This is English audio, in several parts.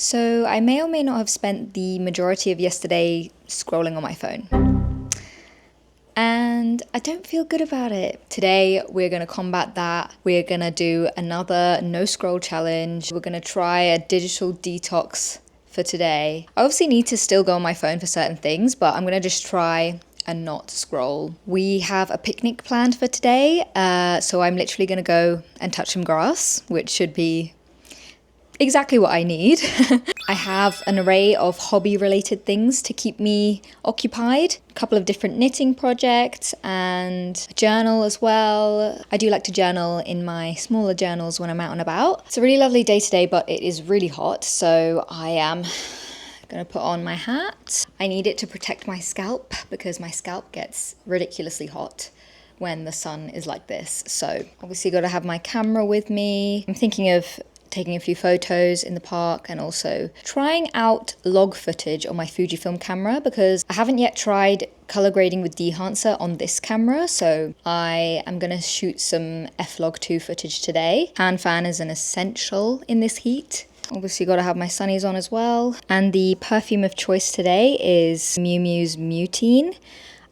So I may or may not have spent the majority of yesterday scrolling on my phone. And I don't feel good about it. Today, we're going to combat that. We're going to do another no scroll challenge. We're going to try a digital detox for today. I obviously need to still go on my phone for certain things, but I'm going to just try and not scroll. We have a picnic planned for today, so I'm literally going to go and touch some grass, which should be exactly what I need. I have an array of hobby-related things to keep me occupied. A couple of different knitting projects and a journal as well. I do like to journal in my smaller journals when I'm out and about. It's a really lovely day today, but it is really hot, so I am gonna put on my hat. I need it to protect my scalp because my scalp gets ridiculously hot when the sun is like this. So obviously got to have my camera with me. I'm thinking of taking a few photos in the park and also trying out log footage on my Fujifilm camera because I haven't yet tried color grading with dehancer on this camera, so I am gonna shoot some F-Log2 footage today. Hand fan is an essential in this heat. Obviously got to have my sunnies on as well. And the perfume of choice today is Miu Miu's Mutine.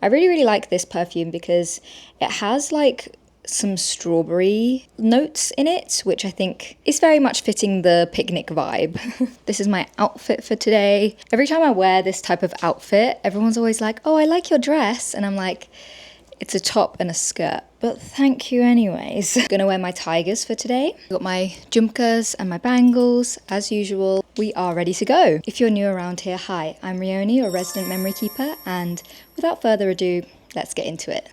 I really like this perfume because it has like some strawberry notes in it, which I think is very much fitting the picnic vibe. This is my outfit for today. Every time I wear this type of outfit, everyone's always like, oh, I like your dress. And I'm like, it's a top and a skirt, but thank you anyways. Gonna wear my tigers for today. Got my jumkas and my bangles, as usual. We are ready to go. If you're new around here, hi, I'm Riona, your resident memory keeper, and without further ado, let's get into it.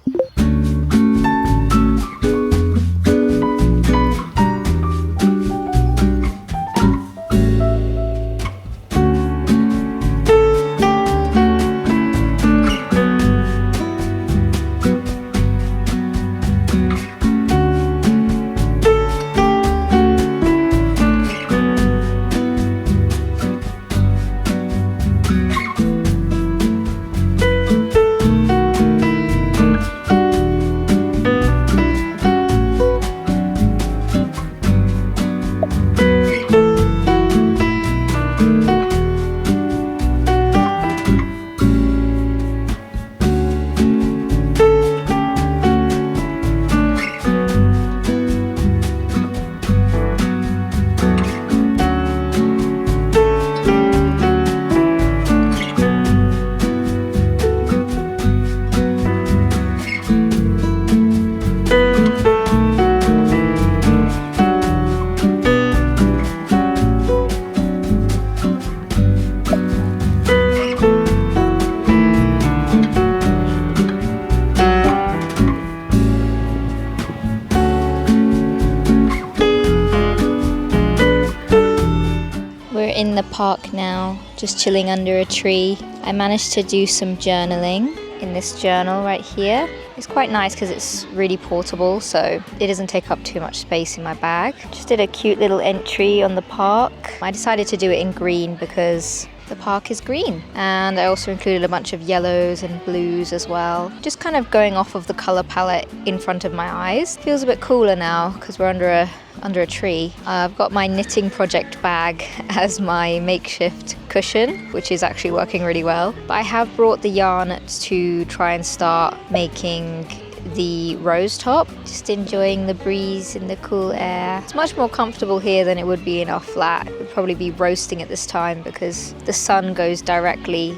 In the park now, just chilling under a tree. I managed to do some journaling in this journal right here. It's quite nice because it's really portable, so it doesn't take up too much space in my bag. Just did a cute little entry on the park. I decided to do it in green because the park is green, and I also included a bunch of yellows and blues as well, just kind of going off of the color palette in front of my eyes. Feels a bit cooler now because we're under a tree. I've got my knitting project bag as my makeshift cushion, which is actually working really well. But I have brought the yarn to try and start making the rose top. Just enjoying the breeze and the cool air. It's much more comfortable here than it would be in our flat. It would probably be roasting at this time because the sun goes directly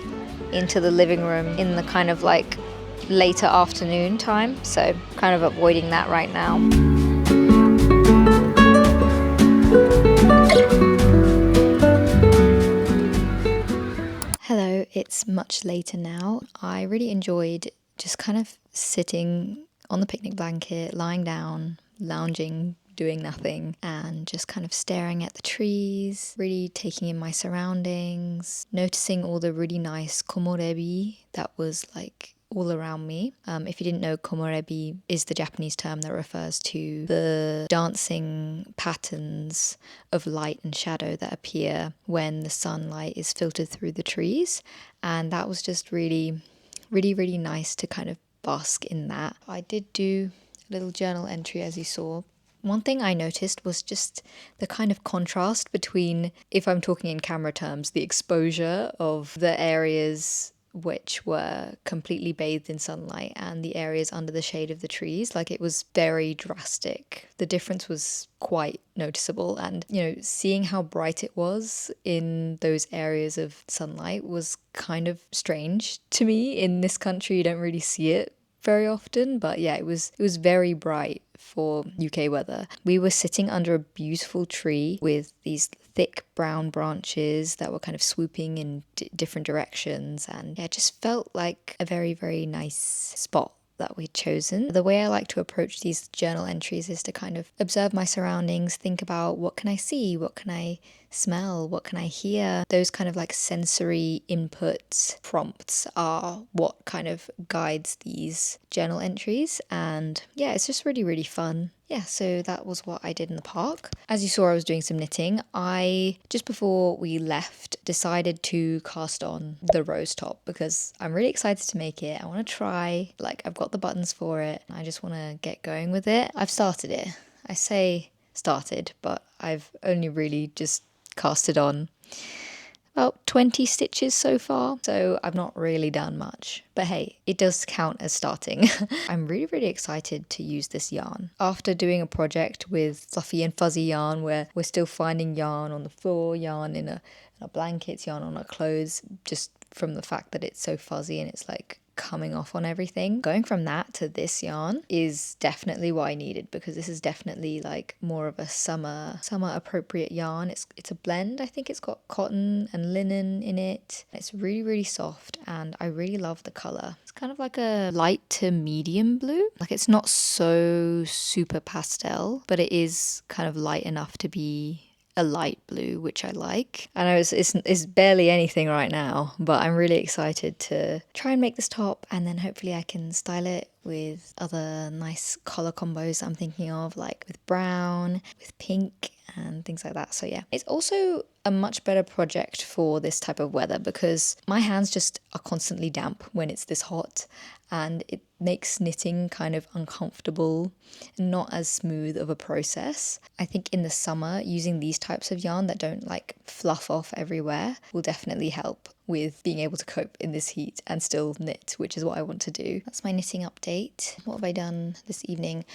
into the living room in the kind of like later afternoon time. So kind of avoiding that right now. Hello, it's much later now. I really enjoyed just kind of sitting on the picnic blanket, lying down, lounging, doing nothing, and just kind of staring at the trees, really taking in my surroundings, noticing all the really nice komorebi that was like all around me. If you didn't know, komorebi is the Japanese term that refers to the dancing patterns of light and shadow that appear when the sunlight is filtered through the trees. And that was just really nice to kind of bask in that. I did do a little journal entry, as you saw, One thing I noticed was just the kind of contrast between, if I'm talking in camera terms, the exposure of the areas which were completely bathed in sunlight and the areas under the shade of the trees. Like, it was very drastic. The difference was quite noticeable, and seeing how bright it was in those areas of sunlight was kind of strange to me. In this country, you don't really see it very often, but yeah, it was very bright for UK weather. We were sitting under a beautiful tree with these thick brown branches that were kind of swooping in different directions, and yeah, it just felt like a very, very nice spot that we'd chosen. The way I like to approach these journal entries is to kind of observe my surroundings, think about what can I see, what can I smell, what can I hear. Those kind of like sensory input prompts are what kind of guides these journal entries, and yeah, it's just really, really fun. Yeah, so that was what I did in the park. As you saw, I was doing some knitting. I, just before we left, decided to cast on the rose top because I'm really excited to make it. I want to try, like, I've got the buttons for it. I just want to get going with it. I've started it. I say started, but I've only really just casted on about 20 stitches so far, so I've not really done much. But hey, it does count as starting. I'm really, really excited to use this yarn. After doing a project with fluffy and fuzzy yarn where we're still finding yarn on the floor, yarn in our blankets, yarn on our clothes, just from the fact that it's so fuzzy and it's like coming off on everything. Going from that to this yarn is definitely what I needed, because this is definitely like more of a summer appropriate yarn. It's a blend. I think it's got cotton and linen in it. It's really, really soft and I really love the color. It's kind of like a light to medium blue. Like, it's not so super pastel, but it is kind of light enough to be a light blue, which I like. I know it's barely anything right now, but I'm really excited to try and make this top, and then hopefully I can style it with other nice color combos I'm thinking of, like with brown, with pink, and things like that. So yeah, it's also a much better project for this type of weather because my hands just are constantly damp when it's this hot, and it makes knitting kind of uncomfortable and not as smooth of a process. I think in the summer, using these types of yarn that don't like fluff off everywhere will definitely help with being able to cope in this heat and still knit, which is what I want to do. That's my knitting update. What have I done this evening?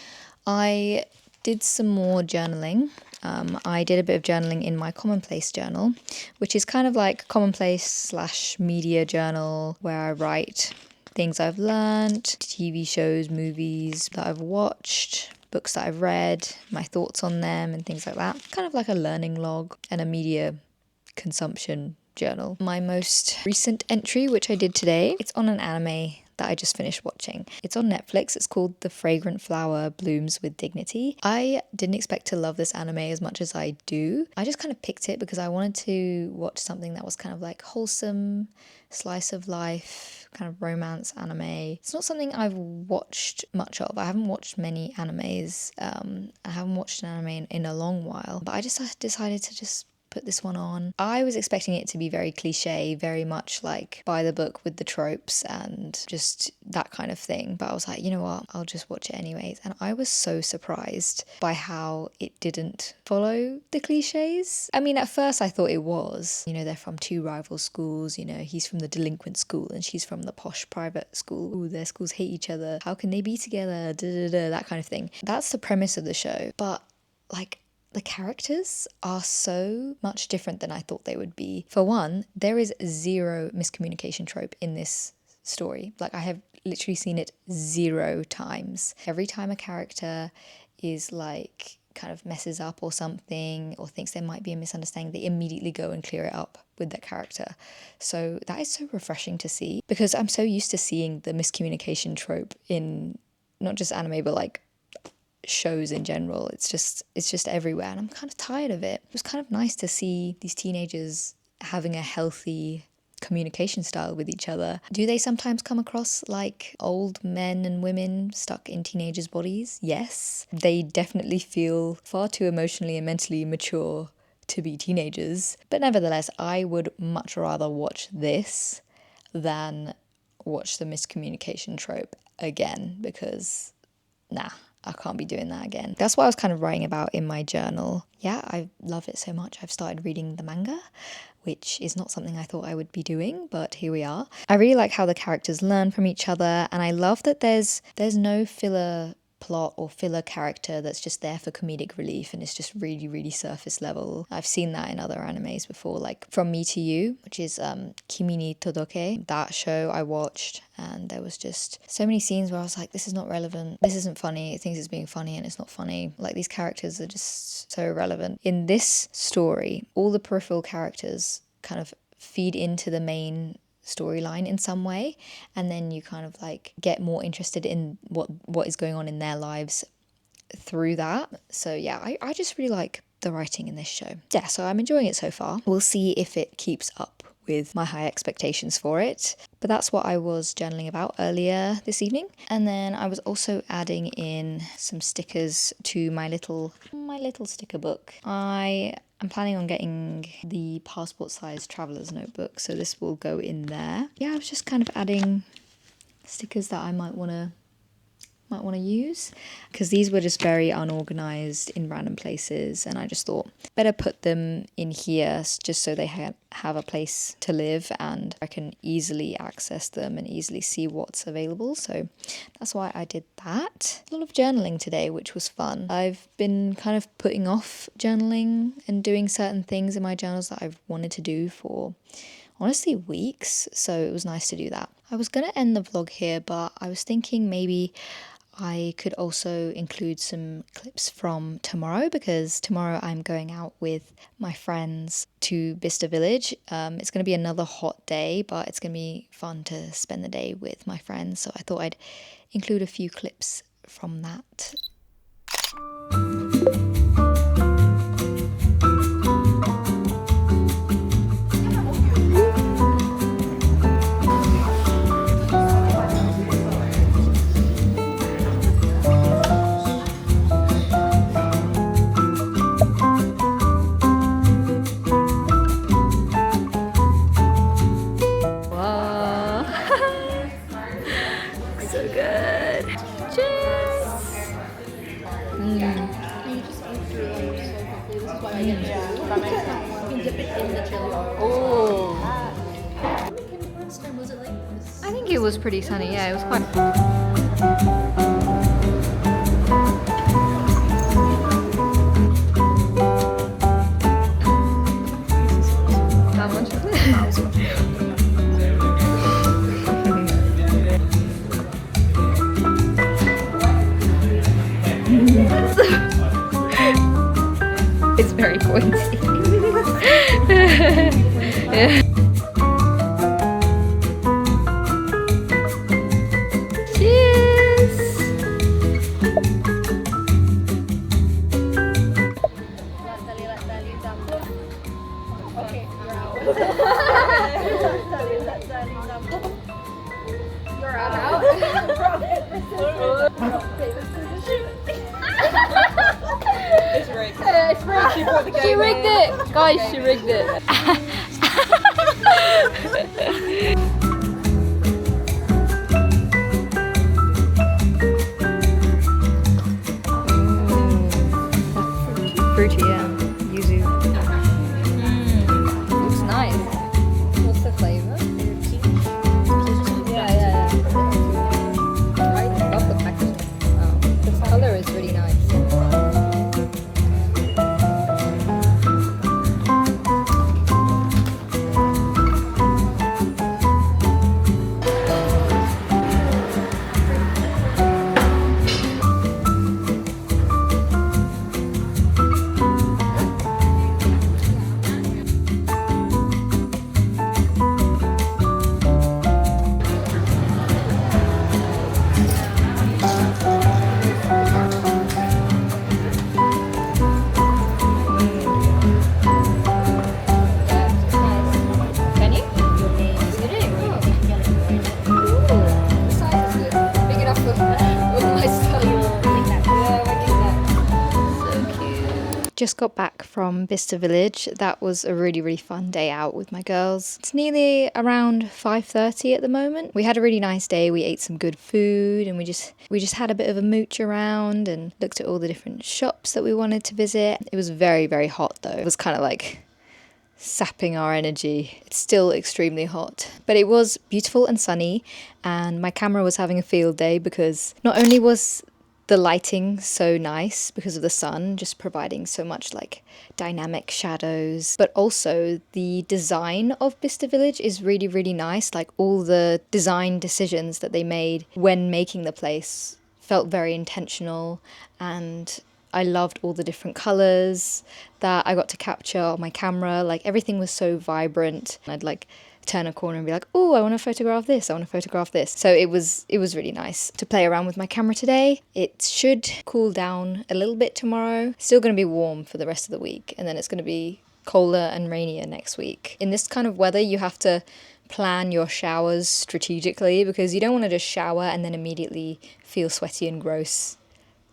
I did some more journaling. I did a bit of journaling in my commonplace journal, which is kind of like commonplace / media journal, where I write things I've learned, TV shows, movies that I've watched, books that I've read, my thoughts on them and things like that. Kind of like a learning log and a media consumption journal. My most recent entry, which I did today, it's on an anime that I just finished watching. It's on Netflix. It's called The Fragrant Flower Blooms with Dignity. I didn't expect to love this anime as much as I do. I just kind of picked it because I wanted to watch something that was kind of like wholesome, slice of life, kind of romance anime. It's not something I've watched much of. I haven't watched many animes. I haven't watched an anime in a long while, but I just decided to just put this one on. I was expecting it to be very cliche, very much like by the book with the tropes and just that kind of thing. But I was like, you know what, I'll just watch it anyways. And I was so surprised by how it didn't follow the cliches. I mean, at first I thought it was, they're from two rival schools, he's from the delinquent school and she's from the posh private school. Ooh, their schools hate each other. How can they be together? That kind of thing. That's the premise of the show. But like, the characters are so much different than I thought they would be. For one, there is zero miscommunication trope in this story. Like, I have literally seen it 0 times. Every time a character is like kind of messes up or something or thinks there might be a misunderstanding, they immediately go and clear it up with that character. So that is so refreshing to see, because I'm so used to seeing the miscommunication trope in not just anime but like shows in general. It's just everywhere, and I'm kind of tired of it. It was kind of nice to see these teenagers having a healthy communication style with each other. Do they sometimes come across like old men and women stuck in teenagers' bodies? Yes. They definitely feel far too emotionally and mentally mature to be teenagers. But nevertheless, I would much rather watch this than watch the miscommunication trope again, because nah, I can't be doing that again. That's what I was kind of writing about in my journal. Yeah, I love it so much. I've started reading the manga, which is not something I thought I would be doing, but here we are. I really like how the characters learn from each other, and I love that there's no filler plot or filler character that's just there for comedic relief and it's just really, really surface level. I've seen that in other animes before, like From Me to You, which is Kimi ni Todoke. That show I watched, and there was just so many scenes where I was like, this is not relevant, this isn't funny, it thinks it's being funny and it's not funny. Like, these characters are just so irrelevant. In this story, all the peripheral characters kind of feed into the main storyline in some way, and then you kind of like get more interested in what is going on in their lives through that. So yeah, I just really like the writing in this show. Yeah, so I'm enjoying it so far. We'll see if it keeps up with my high expectations for it. But that's what I was journaling about earlier this evening. And then I was also adding in some stickers to my little sticker book. I'm planning on getting the passport size traveler's notebook, so this will go in there. Yeah, I was just kind of adding stickers that I might want to use, because these were just very unorganized in random places, and I just thought better put them in here just so they have a place to live and I can easily access them and easily see what's available. So that's why I did that. A lot of journaling today, which was fun. I've been kind of putting off journaling and doing certain things in my journals that I've wanted to do for honestly weeks, so it was nice to do that. I was gonna end the vlog here, but I was thinking maybe I could also include some clips from tomorrow, because tomorrow I'm going out with my friends to Bicester Village. It's going to be another hot day, but it's going to be fun to spend the day with my friends, so I thought I'd include a few clips from that. I think it was pretty sunny, yeah, it was quite... How much is it? It's very pointy. Yeah. You're out. It's rigged. It's rigged. She rigged it. Guys, she rigged it. Fruity, yeah. Yuzu. Looks nice. What's the flavor? Yeah. I love the packaging. Wow. The color is really nice. just got back from Bicester Village. That was a really fun day out with my girls. It's nearly around 5:30 at the moment. We had a really nice day. We ate some good food and we just had a bit of a mooch around and looked at all the different shops that we wanted to visit. It was very hot though. It was kind of like sapping our energy. It's still extremely hot, but it was beautiful and sunny, and my camera was having a field day because not only was the lighting so nice because of the sun just providing so much like dynamic shadows, but also the design of Bicester Village is really nice. Like all the design decisions that they made when making the place felt very intentional, and I loved all the different colours that I got to capture on my camera. Like everything was so vibrant. I'd like turn a corner and be like, oh, I want to photograph this, I want to photograph this. So it was really nice to play around with my camera today. It should cool down a little bit tomorrow. Still going to be warm for the rest of the week, and then it's going to be colder and rainier next week. In this kind of weather, you have to plan your showers strategically because you don't want to just shower and then immediately feel sweaty and gross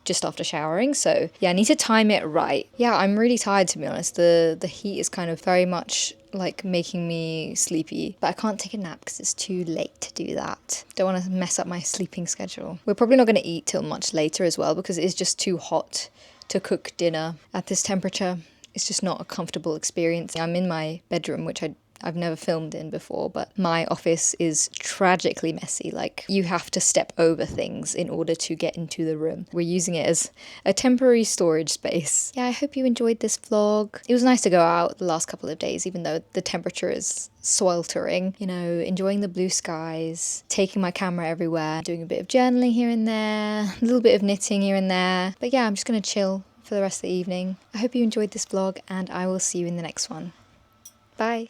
just after showering. So yeah, I need to time it right. Yeah, I'm really tired, to be honest. The heat is kind of very much like making me sleepy, but I can't take a nap because it's too late to do that. Don't want to mess up my sleeping schedule. We're probably not going to eat till much later as well because it is just too hot to cook dinner at this temperature. It's just not a comfortable experience. I'm in my bedroom, which I've never filmed in before, but my office is tragically messy. Like, you have to step over things in order to get into the room. We're using it as a temporary storage space. Yeah, I hope you enjoyed this vlog. It was nice to go out the last couple of days, even though the temperature is sweltering. You know, enjoying the blue skies, taking my camera everywhere, doing a bit of journaling here and there, a little bit of knitting here and there. But yeah, I'm just gonna chill for the rest of the evening. I hope you enjoyed this vlog, and I will see you in the next one. Bye.